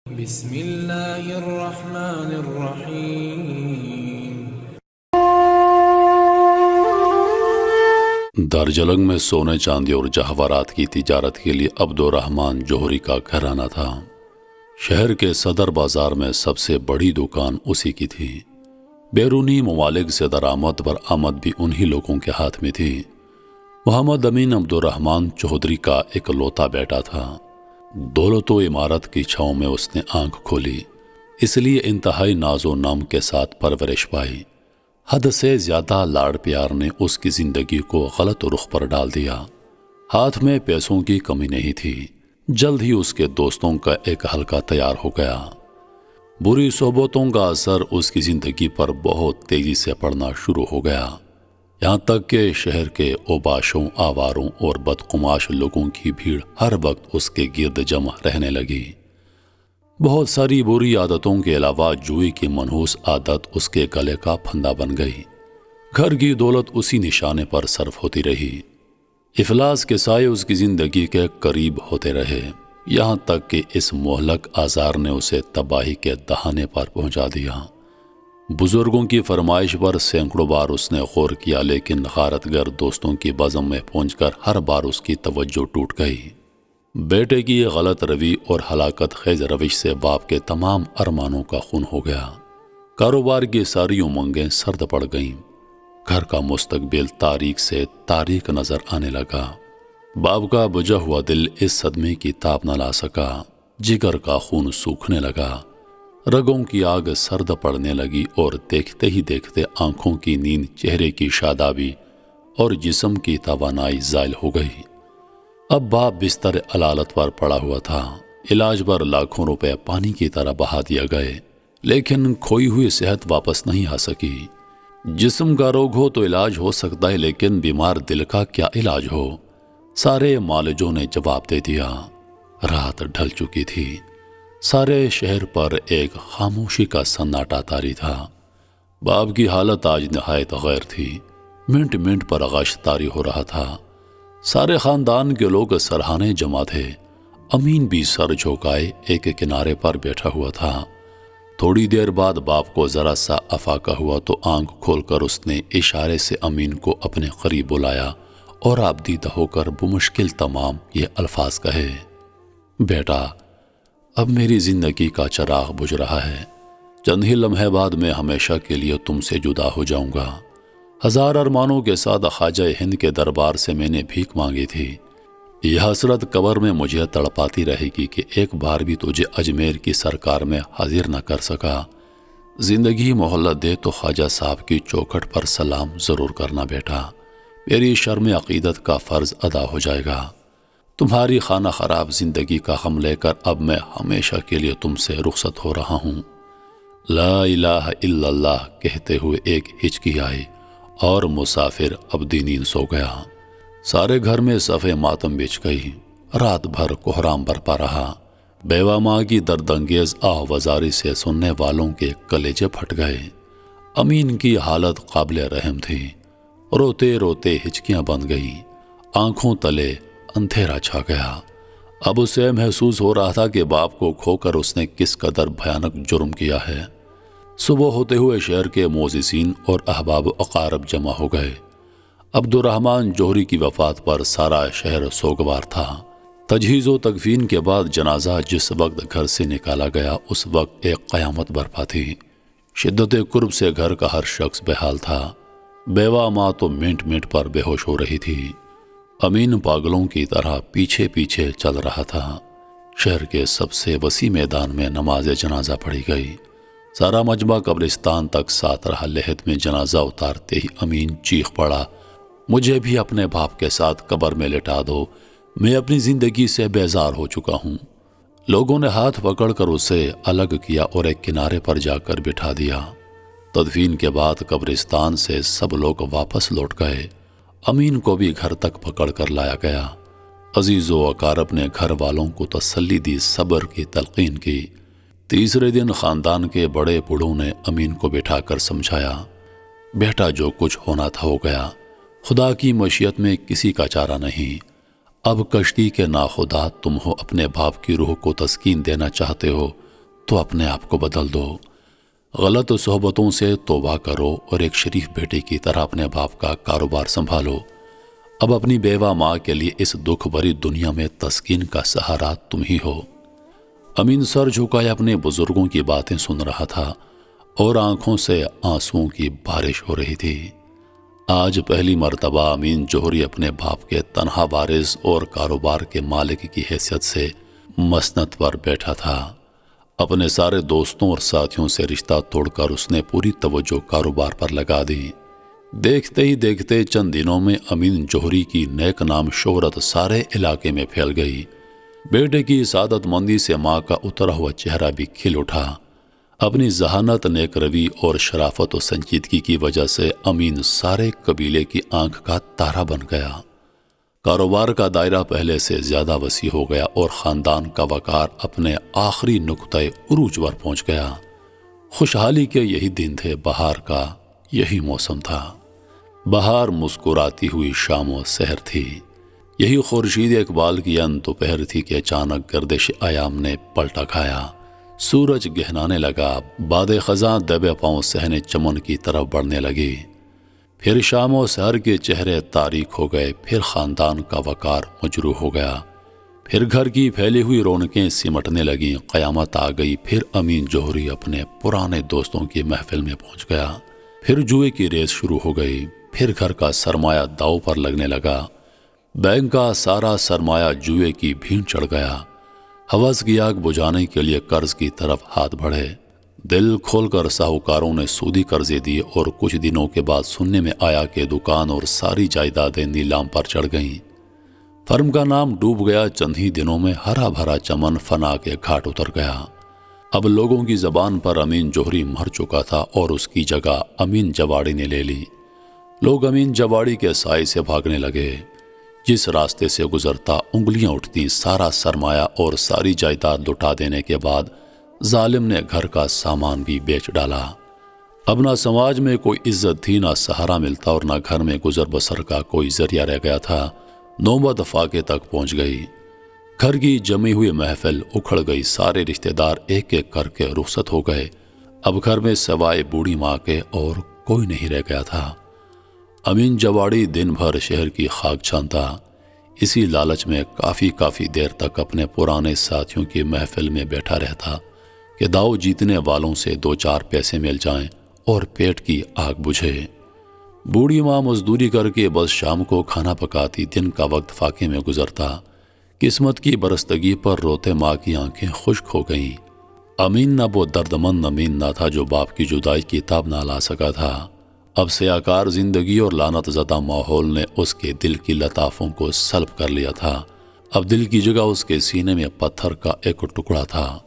بسم اللہ الرحمن الرحیم۔ دارجلنگ میں سونے چاندی اور جواہرات کی تجارت کے لیے عبد الرحمن جوہری کا گھرانہ تھا۔ شہر کے صدر بازار میں سب سے بڑی دکان اسی کی تھی۔ بیرونی ممالک سے درآمد برآمد بھی انہی لوگوں کے ہاتھ میں تھی۔ محمد امین عبد الرحمن چودھری کا اکلوتا بیٹا تھا۔ دولت و عمارت کی چھاؤں میں اس نے آنکھ کھولی، اس لیے انتہائی ناز و نام کے ساتھ پرورش پائی۔ حد سے زیادہ لاڑ پیار نے اس کی زندگی کو غلط رخ پر ڈال دیا۔ ہاتھ میں پیسوں کی کمی نہیں تھی، جلد ہی اس کے دوستوں کا ایک حلقہ تیار ہو گیا۔ بری صحبتوں کا اثر اس کی زندگی پر بہت تیزی سے پڑنا شروع ہو گیا، یہاں تک کہ شہر کے اوباشوں، آواروں اور بدقماش لوگوں کی بھیڑ ہر وقت اس کے گرد جمع رہنے لگی۔ بہت ساری بری عادتوں کے علاوہ جوئی کی منحوس عادت اس کے گلے کا پھندا بن گئی۔ گھر کی دولت اسی نشانے پر صرف ہوتی رہی۔ افلاس کے سائے اس کی زندگی کے قریب ہوتے رہے، یہاں تک کہ اس مہلک آزار نے اسے تباہی کے دہانے پر پہنچا دیا۔ بزرگوں کی فرمائش پر سینکڑوں بار اس نے غور کیا، لیکن غارت گر دوستوں کی بزم میں پہنچ کر ہر بار اس کی توجہ ٹوٹ گئی۔ بیٹے کی غلط روی اور ہلاکت خیز روش سے باپ کے تمام ارمانوں کا خون ہو گیا۔ کاروبار کی ساری امنگیں سرد پڑ گئیں۔ گھر کا مستقبل تاریک سے تاریک نظر آنے لگا۔ باپ کا بجھا ہوا دل اس صدمے کی تاب نہ لا سکا۔ جگر کا خون سوکھنے لگا، رگوں کی آگ سرد پڑنے لگی اور دیکھتے ہی دیکھتے آنکھوں کی نیند، چہرے کی شادابی اور جسم کی توانائی زائل ہو گئی۔ اب باپ بستر علالت پر پڑا ہوا تھا۔ علاج پر لاکھوں روپے پانی کی طرح بہا دیا گئے، لیکن کھوئی ہوئی صحت واپس نہیں آ سکی۔ جسم کا روگ ہو تو علاج ہو سکتا ہے، لیکن بیمار دل کا کیا علاج ہو؟ سارے معالجوں نے جواب دے دیا۔ رات ڈھل چکی تھی، سارے شہر پر ایک خاموشی کا سناٹا طاری تھا۔ باپ کی حالت آج نہایت غیر تھی۔ منٹ منٹ پر غش طاری ہو رہا تھا۔ سارے خاندان کے لوگ سرہانے جمع تھے۔ امین بھی سر جھکائے ایک کنارے پر بیٹھا ہوا تھا۔ تھوڑی دیر بعد باپ کو ذرا سا افاقہ ہوا تو آنکھ کھول کر اس نے اشارے سے امین کو اپنے قریب بلایا اور آبدیدہ ہو کر بمشکل تمام یہ الفاظ کہے: بیٹا، اب میری زندگی کا چراغ بجھ رہا ہے۔ چند ہی لمحے بعد میں ہمیشہ کے لیے تم سے جدا ہو جاؤں گا۔ ہزار ارمانوں کے ساتھ خواجہ ہند کے دربار سے میں نے بھیک مانگی تھی۔ یہ حسرت قبر میں مجھے تڑپاتی رہے گی کہ ایک بار بھی تجھے اجمیر کی سرکار میں حاضر نہ کر سکا۔ زندگی مہلت دے تو خواجہ صاحب کی چوکھٹ پر سلام ضرور کرنا بیٹا، میری شرم عقیدت کا فرض ادا ہو جائے گا۔ تمہاری خانہ خراب زندگی کا غم لے کر اب میں ہمیشہ کے لیے تم سے رخصت ہو رہا ہوں۔ لا الہ الا اللہ کہتے ہوئے ایک ہچکی آئی اور مسافر ابدی نیند سو گیا۔ سارے گھر میں صفِ ماتم بچھ گئی۔ رات بھر کوہرام برپا رہا۔ بیوہ ماں کی دردانگیز آہ وزاری سے سننے والوں کے کلیجے پھٹ گئے۔ امین کی حالت قابل رحم تھی۔ روتے روتے ہچکیاں بند گئیں، آنکھوں تلے اندھیرا چھا گیا۔ اب اسے محسوس ہو رہا تھا کہ باپ کو کھو کر اس نے کس قدر بھیانک جرم کیا ہے۔ صبح ہوتے ہوئے شہر کے معززین اور احباب و اقارب جمع ہو گئے۔ عبد الرحمن جوہری کی وفات پر سارا شہر سوگوار تھا۔ تجہیز و تکفین کے بعد جنازہ جس وقت گھر سے نکالا گیا، اس وقت ایک قیامت برپا تھی۔ شدت قرب سے گھر کا ہر شخص بحال تھا۔ بیوہ ماں تو منٹ منٹ پر بے ہوش ہو رہی تھی۔ امین پاگلوں کی طرح پیچھے پیچھے چل رہا تھا۔ شہر کے سب سے وسیع میدان میں نماز جنازہ پڑھی گئی۔ سارا مجمع قبرستان تک ساتھ رہا۔ لحد میں جنازہ اتارتے ہی امین چیخ پڑا: مجھے بھی اپنے باپ کے ساتھ قبر میں لٹا دو، میں اپنی زندگی سے بیزار ہو چکا ہوں۔ لوگوں نے ہاتھ پکڑ کر اسے الگ کیا اور ایک کنارے پر جا کر بٹھا دیا۔ تدفین کے بعد قبرستان سے سب لوگ واپس لوٹ گئے۔ امین کو بھی گھر تک پکڑ کر لایا گیا۔ عزیز و اقارب نے گھر والوں کو تسلی دی، صبر کی تلقین کی۔ تیسرے دن خاندان کے بڑے بوڑھوں نے امین کو بٹھا کر سمجھایا: بیٹا، جو کچھ ہونا تھا ہو گیا، خدا کی مشیت میں کسی کا چارہ نہیں۔ اب کشتی کے ناخدا تم ہو، اپنے باپ کی روح کو تسکین دینا چاہتے ہو تو اپنے آپ کو بدل دو، غلط صحبتوں سے توبہ کرو اور ایک شریف بیٹے کی طرح اپنے باپ کا کاروبار سنبھالو۔ اب اپنی بیوہ ماں کے لیے اس دکھ بھری دنیا میں تسکین کا سہارا تم ہی ہو۔ امین سر جھکائے اپنے بزرگوں کی باتیں سن رہا تھا اور آنکھوں سے آنسوؤں کی بارش ہو رہی تھی۔ آج پہلی مرتبہ امین جوہری اپنے باپ کے تنہا وارث اور کاروبار کے مالک کی حیثیت سے مسند پر بیٹھا تھا۔ اپنے سارے دوستوں اور ساتھیوں سے رشتہ توڑ کر اس نے پوری توجہ کاروبار پر لگا دی۔ دیکھتے ہی دیکھتے چند دنوں میں امین جوہری کی نیک نام شہرت سارے علاقے میں پھیل گئی۔ بیٹے کی سعادت مندی سے ماں کا اترا ہوا چہرہ بھی کھل اٹھا۔ اپنی ذہانت، نیک روی اور شرافت و سنجیدگی کی وجہ سے امین سارے قبیلے کی آنکھ کا تارا بن گیا۔ کاروبار کا دائرہ پہلے سے زیادہ وسیع ہو گیا اور خاندان کا وقار اپنے آخری نقطۂ عروج پر پہنچ گیا۔ خوشحالی کے یہی دن تھے، بہار کا یہی موسم تھا۔ بہار مسکراتی ہوئی شام و سحر تھی۔ یہی خورشید اقبال کی دوپہر تھی کہ اچانک گردش ایام نے پلٹا کھایا۔ سورج گہنانے لگا، باد خزاں دبے پاؤں صحن چمن کی طرف بڑھنے لگی۔ پھر شام و سحر کے چہرے تاریک ہو گئے، پھر خاندان کا وقار مجروح ہو گیا، پھر گھر کی پھیلی ہوئی رونقیں سمٹنے لگیں، قیامت آ گئی۔ پھر امین جوہری اپنے پرانے دوستوں کی محفل میں پہنچ گیا، پھر جوئے کی ریس شروع ہو گئی، پھر گھر کا سرمایہ داؤ پر لگنے لگا، بینک کا سارا سرمایہ جوئے کی بھیڑ چڑھ گیا۔ ہوس کی آگ بجھانے کے لیے قرض کی طرف ہاتھ بڑھے، دل کھول کر ساہوکاروں نے سودی قرضے دیے اور کچھ دنوں کے بعد سننے میں آیا کہ دکان اور ساری جائیدادیں نیلام پر چڑھ گئیں۔ فرم کا نام ڈوب گیا، چند ہی دنوں میں ہرا بھرا چمن فنا کے گھاٹ اتر گیا۔ اب لوگوں کی زبان پر امین جوہری مر چکا تھا اور اس کی جگہ امین جواڑی نے لے لی۔ لوگ امین جواڑی کے سائے سے بھاگنے لگے۔ جس راستے سے گزرتا انگلیاں اٹھتی، سارا سرمایہ اور ساری جائیداد لٹا دینے کے بعد ظالم نے گھر کا سامان بھی بیچ ڈالا۔ اب نہ سماج میں کوئی عزت تھی، نہ سہارا ملتا اور نہ گھر میں گزر بسر کا کوئی ذریعہ رہ گیا تھا۔ نوبت فاقے تک پہنچ گئی۔ گھر کی جمی ہوئی محفل اکھڑ گئی، سارے رشتہ دار ایک ایک کر کے رخصت ہو گئے۔ اب گھر میں سوائے بوڑھی ماں کے اور کوئی نہیں رہ گیا تھا۔ امین جواڑی دن بھر شہر کی خاک چھانتا، اسی لالچ میں کافی دیر تک اپنے پرانے ساتھیوں کی محفل میں بیٹھا رہتا کہ داؤ جیتنے والوں سے دو چار پیسے مل جائیں اور پیٹ کی آگ بجھے۔ بوڑھی ماں مزدوری کر کے بس شام کو کھانا پکاتی، دن کا وقت فاقے میں گزرتا۔ قسمت کی برستگی پر روتے ماں کی آنکھیں خشک ہو گئیں۔ امین نہ وہ دردمند امین نہ تھا جو باپ کی جدائی کی تاب نہ لا سکا تھا۔ اب سیاکار زندگی اور لعنت زدہ ماحول نے اس کے دل کی لطافوں کو سلب کر لیا تھا۔ اب دل کی جگہ اس کے سینے میں پتھر کا ایک ٹکڑا تھا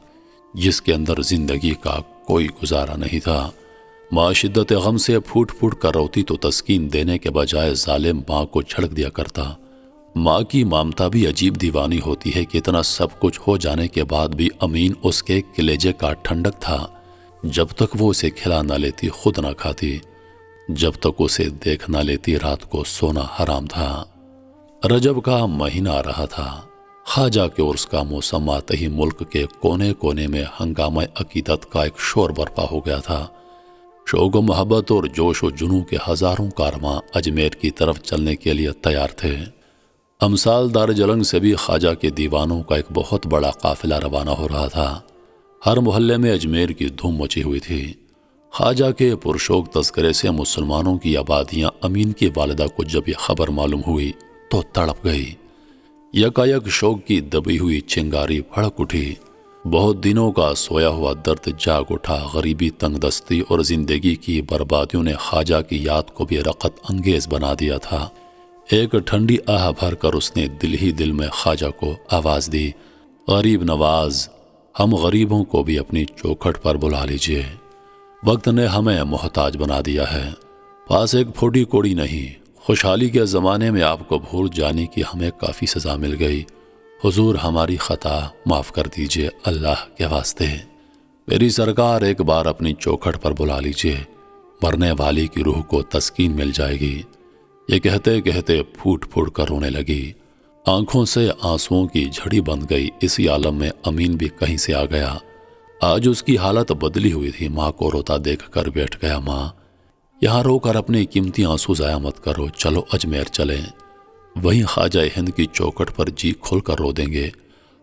جس کے اندر زندگی کا کوئی گزارا نہیں تھا۔ ماں شدت غم سے پھوٹ پھوٹ کر روتی تو تسکین دینے کے بجائے ظالم ماں کو جھڑک دیا کرتا۔ ماں کی ممتا بھی عجیب دیوانی ہوتی ہے کہ اتنا سب کچھ ہو جانے کے بعد بھی امین اس کے کلیجے کا ٹھنڈک تھا۔ جب تک وہ اسے کھلا نہ لیتی خود نہ کھاتی، جب تک اسے دیکھ نہ لیتی رات کو سونا حرام تھا۔ رجب کا مہینہ آ رہا تھا۔ خواجہ کے عرس کا موسم آتے ہی ملک کے کونے کونے میں ہنگامہ عقیدت کا ایک شور برپا ہو گیا تھا۔ شوق و محبت اور جوش و جنوں کے ہزاروں کارواں اجمیر کی طرف چلنے کے لیے تیار تھے۔ امثال دار جلنگ سے بھی خواجہ کے دیوانوں کا ایک بہت بڑا قافلہ روانہ ہو رہا تھا۔ ہر محلے میں اجمیر کی دھوم مچی ہوئی تھی۔ خواجہ کے پرشوق تذکرے سے مسلمانوں کی آبادیاں امین کی والدہ کو جب یہ خبر معلوم ہوئی تو تڑپ گئی۔ یکایک شوق کی دبی ہوئی چنگاری بھڑک اٹھی۔ بہت دنوں کا سویا ہوا درد جاگ اٹھا۔ غریبی، تنگ دستی اور زندگی کی بربادیوں نے خواجہ کی یاد کو بھی رقت انگیز بنا دیا تھا۔ ایک ٹھنڈی آہ بھر کر اس نے دل ہی دل میں خواجہ کو آواز دی، غریب نواز، ہم غریبوں کو بھی اپنی چوکھٹ پر بلا لیجئے۔ وقت نے ہمیں محتاج بنا دیا ہے، پاس ایک پھوٹی کوڑی نہیں۔ خوشحالی کے زمانے میں آپ کو بھول جانے کی ہمیں کافی سزا مل گئی۔ حضور ہماری خطا معاف کر دیجئے، اللہ کے واسطے میری سرکار ایک بار اپنی چوکھٹ پر بلا لیجئے، مرنے والی کی روح کو تسکین مل جائے گی۔ یہ کہتے کہتے پھوٹ پھوٹ کر رونے لگی۔ آنکھوں سے آنسوؤں کی جھڑی بند گئی۔ اسی عالم میں امین بھی کہیں سے آ گیا۔ آج اس کی حالت بدلی ہوئی تھی۔ ماں کو روتا دیکھ کر بیٹھ گیا۔ ماں، یہاں رو کر اپنے قیمتی آنسو ضائع مت کرو، چلو اجمیر چلیں، وہیں خواجہ ہند کی چوکھٹ پر جی کھول کر رو دیں گے۔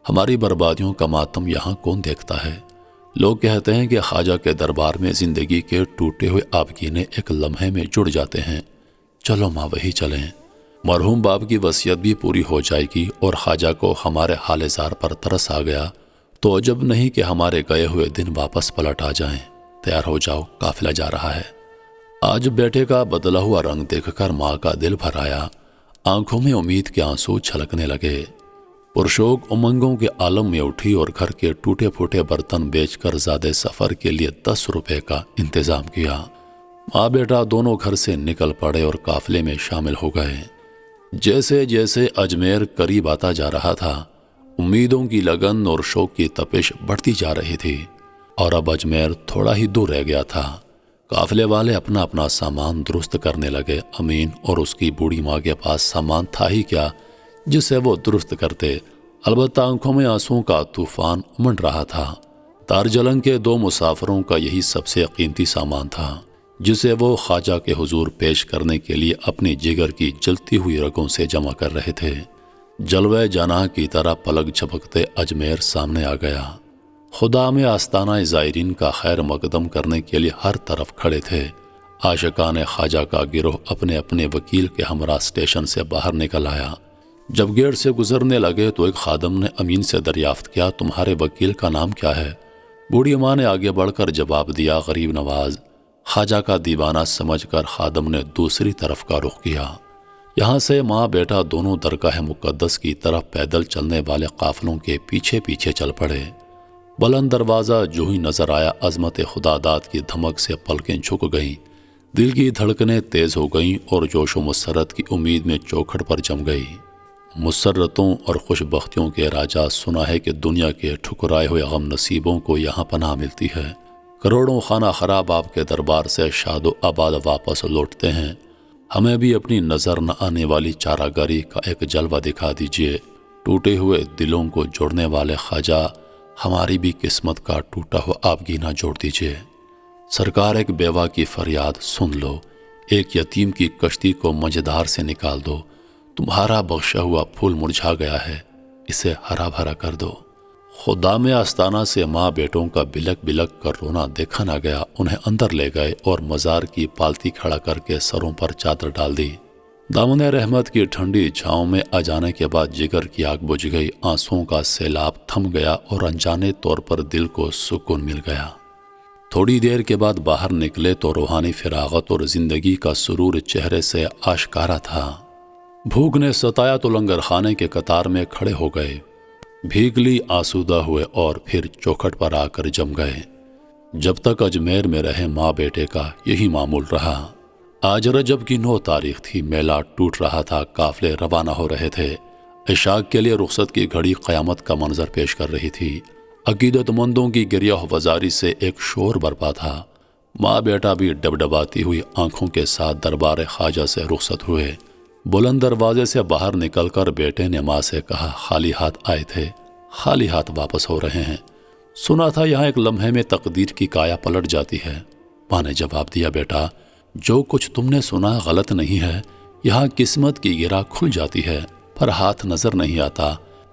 ہماری بربادیوں کا ماتم یہاں کون دیکھتا ہے؟ لوگ کہتے ہیں کہ خواجہ کے دربار میں زندگی کے ٹوٹے ہوئے آبگینے ایک لمحے میں جڑ جاتے ہیں۔ چلو ماں، وہی چلیں، مرحوم باپ کی وصیت بھی پوری ہو جائے گی، اور خواجہ کو ہمارے حال زار پر ترس آ گیا تو عجب نہیں کہ ہمارے گئے ہوئے دن واپس پلٹ آ جائیں۔ تیار ہو جاؤ، قافلہ جا رہا ہے۔ آج بیٹے کا بدلا ہوا رنگ دیکھ کر ماں کا دل بھر آیا، آنکھوں میں امید کے آنسو چھلکنے لگے۔ پرشوق امنگوں کے عالم میں اٹھی اور گھر کے ٹوٹے پھوٹے برتن بیچ کر زیادہ سفر کے لیے 10 روپے کا انتظام کیا۔ ماں بیٹا دونوں گھر سے نکل پڑے اور قافلے میں شامل ہو گئے۔ جیسے جیسے اجمیر قریب آتا جا رہا تھا، امیدوں کی لگن اور شوق کی تپش بڑھتی جا رہی تھی، اور اب اجمیر تھوڑا ہی دور رہ گیا تھا۔ قافلے والے اپنا اپنا سامان درست کرنے لگے۔ امین اور اس کی بوڑھی ماں کے پاس سامان تھا ہی کیا جسے وہ درست کرتے، البتہ آنکھوں میں آنسوؤں کا طوفان امنڈ رہا تھا۔ دارجلنگ کے 2 مسافروں کا یہی سب سے قیمتی سامان تھا جسے وہ خواجہ کے حضور پیش کرنے کے لیے اپنی جگر کی جلتی ہوئی رگوں سے جمع کر رہے تھے۔ جلوہ جناح کی طرح پلک جھپکتے اجمیر سامنے آ گیا۔ خدا میں آستانہ زائرین کا خیر مقدم کرنے کے لیے ہر طرف کھڑے تھے۔ عاشقان خواجہ کا گروہ اپنے اپنے وکیل کے ہمراہ اسٹیشن سے باہر نکل آیا۔ جب گیٹ سے گزرنے لگے تو ایک خادم نے امین سے دریافت کیا، تمہارے وکیل کا نام کیا ہے؟ بوڑھی ماں نے آگے بڑھ کر جواب دیا، غریب نواز۔ خواجہ کا دیوانہ سمجھ کر خادم نے دوسری طرف کا رخ کیا۔ یہاں سے ماں بیٹا دونوں درگاہ مقدس کی طرف پیدل چلنے والے قافلوں کے پیچھے پیچھے چل پڑے۔ بلند دروازہ جو ہی نظر آیا، عظمت خدا داد کی دھمک سے پلکیں جھک گئیں، دل کی دھڑکنیں تیز ہو گئیں اور جوش و مسرت کی امید میں چوکھٹ پر جم گئی۔ مسرتوں اور خوش بختیوں کے راجا، سنا ہے کہ دنیا کے ٹھکرائے ہوئے غم نصیبوں کو یہاں پناہ ملتی ہے۔ کروڑوں خانہ خراب آپ کے دربار سے شاد و آباد واپس لوٹتے ہیں۔ ہمیں بھی اپنی نظر نہ آنے والی چاراگاری کا ایک جلوہ دکھا دیجیے۔ ٹوٹے ہوئے دلوں کو جوڑنے والے خواجہ، ہماری بھی قسمت کا ٹوٹا ہوا آبگینہ جوڑ دیجیے۔ سرکار، ایک بیوہ کی فریاد سن لو، ایک یتیم کی کشتی کو مجدار سے نکال دو۔ تمہارا بخشا ہوا پھول مرجھا گیا ہے، اسے ہرا بھرا کر دو۔ خدا میں آستانہ سے ماں بیٹوں کا بلک بلک کر رونا دیکھا نہ گیا۔ انہیں اندر لے گئے اور مزار کی پالتی کھڑا کر کے سروں پر چادر ڈال دی۔ دامن رحمت کی ٹھنڈی چھاؤں میں آ جانے کے بعد جگر کی آگ بجھ گئی، آنسوؤں کا سیلاب تھم گیا اور انجانے طور پر دل کو سکون مل گیا۔ تھوڑی دیر کے بعد باہر نکلے تو روحانی فراغت اور زندگی کا سرور چہرے سے آشکارا تھا۔ بھوک نے ستایا تو لنگر خانے کے قطار میں کھڑے ہو گئے، بھیگ لی آسودہ ہوئے اور پھر چوکھٹ پر آ کر جم گئے۔ جب تک اجمیر میں رہے ماں بیٹے کا یہی معمول رہا۔ آج رجب کی 9 تاریخ تھی، میلہ ٹوٹ رہا تھا، قافلے روانہ ہو رہے تھے۔ عشاء کے لیے رخصت کی گھڑی قیامت کا منظر پیش کر رہی تھی۔ عقیدت مندوں کی گریہ وزاری سے ایک شور برپا تھا۔ ماں بیٹا بھی ڈبڈباتی ہوئی آنکھوں کے ساتھ دربار خواجہ سے رخصت ہوئے۔ بلند دروازے سے باہر نکل کر بیٹے نے ماں سے کہا، خالی ہاتھ آئے تھے، خالی ہاتھ واپس ہو رہے ہیں۔ سنا تھا یہاں ایک لمحے میں تقدیر کی کایا پلٹ جاتی ہے۔ ماں نے جواب دیا، بیٹا جو کچھ تم نے سنا غلط نہیں ہے، یہاں قسمت کی گرہ کھل جاتی ہے پر ہاتھ نظر نہیں آتا۔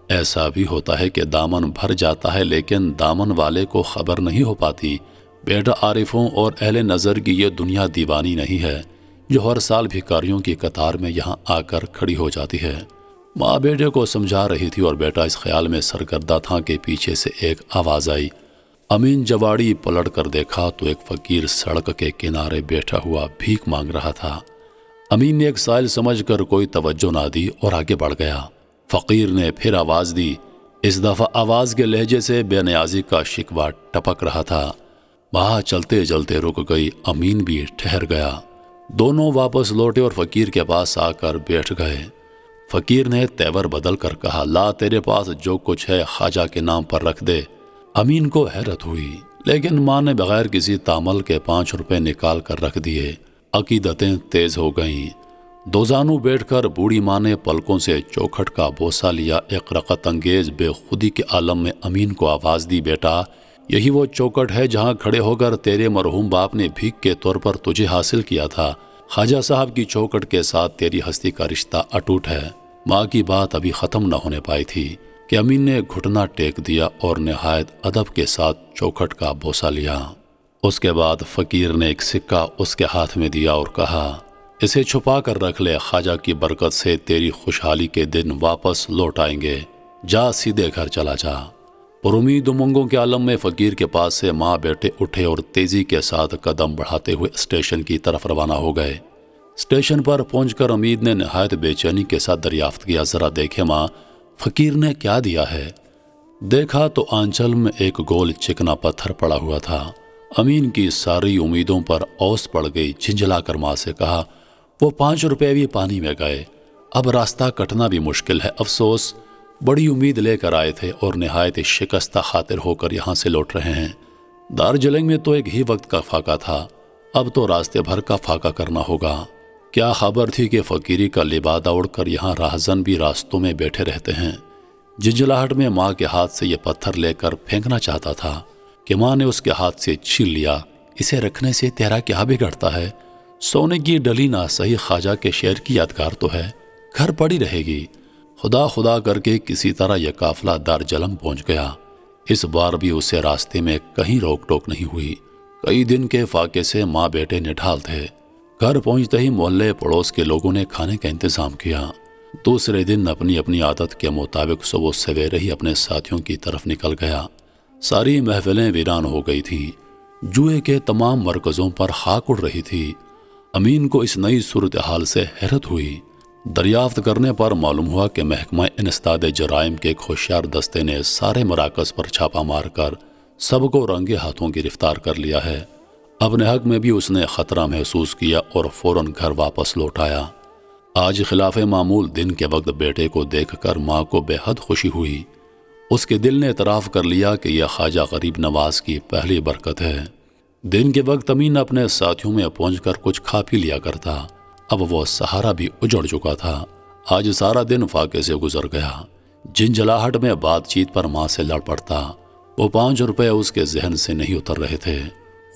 ایسا بھی ہوتا ہے کہ دامن بھر جاتا ہے لیکن دامن والے کو خبر نہیں ہو پاتی۔ بیٹا، عارفوں اور اہل نظر کی یہ دنیا دیوانی نہیں ہے جو ہر سال بھکاریوں کی قطار میں یہاں آ کر کھڑی ہو جاتی ہے۔ ماں بیٹے کو سمجھا رہی تھی اور بیٹا اس خیال میں سرگردہ تھا کہ پیچھے سے ایک آواز آئی۔ امین جواڑی پلٹ کر دیکھا تو ایک فقیر سڑک کے کنارے بیٹھا ہوا بھیک مانگ رہا تھا۔ امین نے ایک سائل سمجھ کر کوئی توجہ نہ دی اور آگے بڑھ گیا۔ فقیر نے پھر آواز دی، اس دفعہ آواز کے لہجے سے بے نیازی کا شکوہ ٹپک رہا تھا۔ ماں چلتے چلتے رک گئی، امین بھی ٹھہر گیا۔ دونوں واپس لوٹے اور فقیر کے پاس آ کر بیٹھ گئے۔ فقیر نے تیور بدل کر کہا، لا تیرے پاس جو کچھ ہے خواجہ کے نام پر رکھ دے۔ امین کو حیرت ہوئی لیکن ماں نے بغیر کسی تامل کے 5 روپے نکال کر رکھ دیے۔ عقیدتیں تیز ہو گئیں۔ دوزانو بیٹھ کر بوڑھی ماں نے پلکوں سے چوکھٹ کا بوسہ لیا۔ ایک رقت انگیز بے خودی کے عالم میں امین کو آواز دی، بیٹا یہی وہ چوکٹ ہے جہاں کھڑے ہو کر تیرے مرحوم باپ نے بھیک کے طور پر تجھے حاصل کیا تھا۔ خواجہ صاحب کی چوکٹ کے ساتھ تیری ہستی کا رشتہ اٹوٹ ہے۔ ماں کی بات ابھی ختم نہ ہونے پائی تھی کہ امین نے گھٹنا ٹیک دیا اور نہایت ادب کے ساتھ چوکٹ کا بوسہ لیا۔ اس کے بعد فقیر نے ایک سکہ اس کے ہاتھ میں دیا اور کہا، اسے چھپا کر رکھ لے، خواجہ کی برکت سے تیری خوشحالی کے دن واپس لوٹ آئیں گے۔ جا سیدھے گھر چلا جا۔ پر امید امنگوں کے عالم میں فقیر کے پاس سے ماں بیٹے اٹھے اور تیزی کے ساتھ قدم بڑھاتے ہوئے اسٹیشن کی طرف روانہ ہو گئے۔ اسٹیشن پر پہنچ کر امید نے نہایت بے چینی کے ساتھ دریافت کیا، ذرا دیکھے ماں، فقیر نے کیا دیا ہے؟ دیکھا تو آنچل میں ایک گول چکنا پتھر پڑا ہوا تھا۔ امین کی ساری امیدوں پر اوس پڑ گئی۔ جھنجھلا کر ماں سے کہا، وہ 5 روپے بھی پانی میں گئے، اب راستہ کٹنا بھی مشکل ہے۔ افسوس، بڑی امید لے کر آئے تھے اور نہایت شکستہ خاطر ہو کر یہاں سے لوٹ رہے ہیں۔ دارجلنگ میں تو ایک ہی وقت کا فاقہ تھا، اب تو راستے بھر کا فاقہ کرنا ہوگا۔ کیا خبر تھی کہ فقیری کا لبادہ اڑ کر یہاں راہزن بھی راستوں میں بیٹھے رہتے ہیں۔ جھنجھلاہٹ میں ماں کے ہاتھ سے یہ پتھر لے کر پھینکنا چاہتا تھا کہ ماں نے اس کے ہاتھ سے چھین لیا۔ اسے رکھنے سے تیرا کیا بگڑتا ہے؟ سونے کی ڈلی نہ صحیح، خواجہ کے شعر کی یادگار تو ہے، گھر پڑی رہے گی۔ خدا خدا کر کے کسی طرح یہ قافلہ دارجلنگ پہنچ گیا۔ اس بار بھی اسے راستے میں کہیں روک ٹوک نہیں ہوئی۔ کئی دن کے فاقے سے ماں بیٹے نڈھال تھے۔ گھر پہنچتے ہی محلے پڑوس کے لوگوں نے کھانے کا انتظام کیا۔ دوسرے دن اپنی اپنی عادت کے مطابق صبح سویرے ہی اپنے ساتھیوں کی طرف نکل گیا۔ ساری محفلیں ویران ہو گئی تھیں۔ جوئے کے تمام مرکزوں پر خاک اڑ رہی تھی۔ امین کو اس نئی صورتحال سے حیرت ہوئی۔ دریافت کرنے پر معلوم ہوا کہ محکمہ انسداد جرائم کے ایک ہوشیار دستے نے سارے مراکز پر چھاپا مار کر سب کو رنگے ہاتھوں گرفتار کر لیا ہے۔ اپنے حق میں بھی اس نے خطرہ محسوس کیا اور فوراً گھر واپس لوٹ آیا۔ آج خلاف معمول دن کے وقت بیٹے کو دیکھ کر ماں کو بے حد خوشی ہوئی۔ اس کے دل نے اعتراف کر لیا کہ یہ خواجہ غریب نواز کی پہلی برکت ہے۔ دن کے وقت امین اپنے ساتھیوں میں پہنچ کر کچھ کھا پی لیا کرتا۔ اب وہ سہارا بھی اجڑ چکا تھا۔ آج سارا دن فاقے سے گزر گیا۔ جھنجھلاہٹ میں بات چیت پر ماں سے لڑ پڑتا۔ وہ 5 روپے اس کے ذہن سے نہیں اتر رہے تھے۔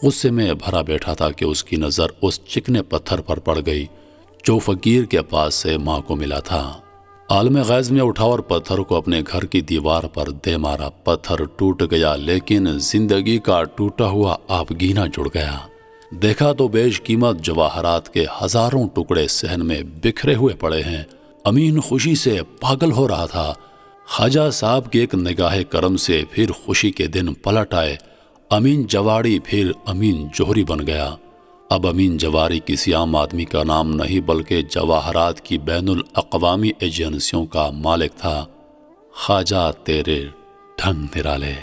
غصے میں بھرا بیٹھا تھا کہ اس کی نظر اس چکنے پتھر پر پڑ گئی جو فقیر کے پاس سے ماں کو ملا تھا۔ عالم غیظ میں اٹھا اور پتھر کو اپنے گھر کی دیوار پر دے مارا۔ پتھر ٹوٹ گیا، لیکن زندگی کا ٹوٹا ہوا آبگینہ جڑ گیا۔ دیکھا تو بیش قیمت جواہرات کے ہزاروں ٹکڑے صحن میں بکھرے ہوئے پڑے ہیں۔ امین خوشی سے پاگل ہو رہا تھا۔ خواجہ صاحب کی ایک نگاہ کرم سے پھر خوشی کے دن پلٹ آئے۔ امین جواڑی پھر امین جوہری بن گیا۔ اب امین جواری کسی عام آدمی کا نام نہیں بلکہ جواہرات کی بین الاقوامی ایجنسیوں کا مالک تھا۔ خواجہ تیرے ڈھنگ نرالے۔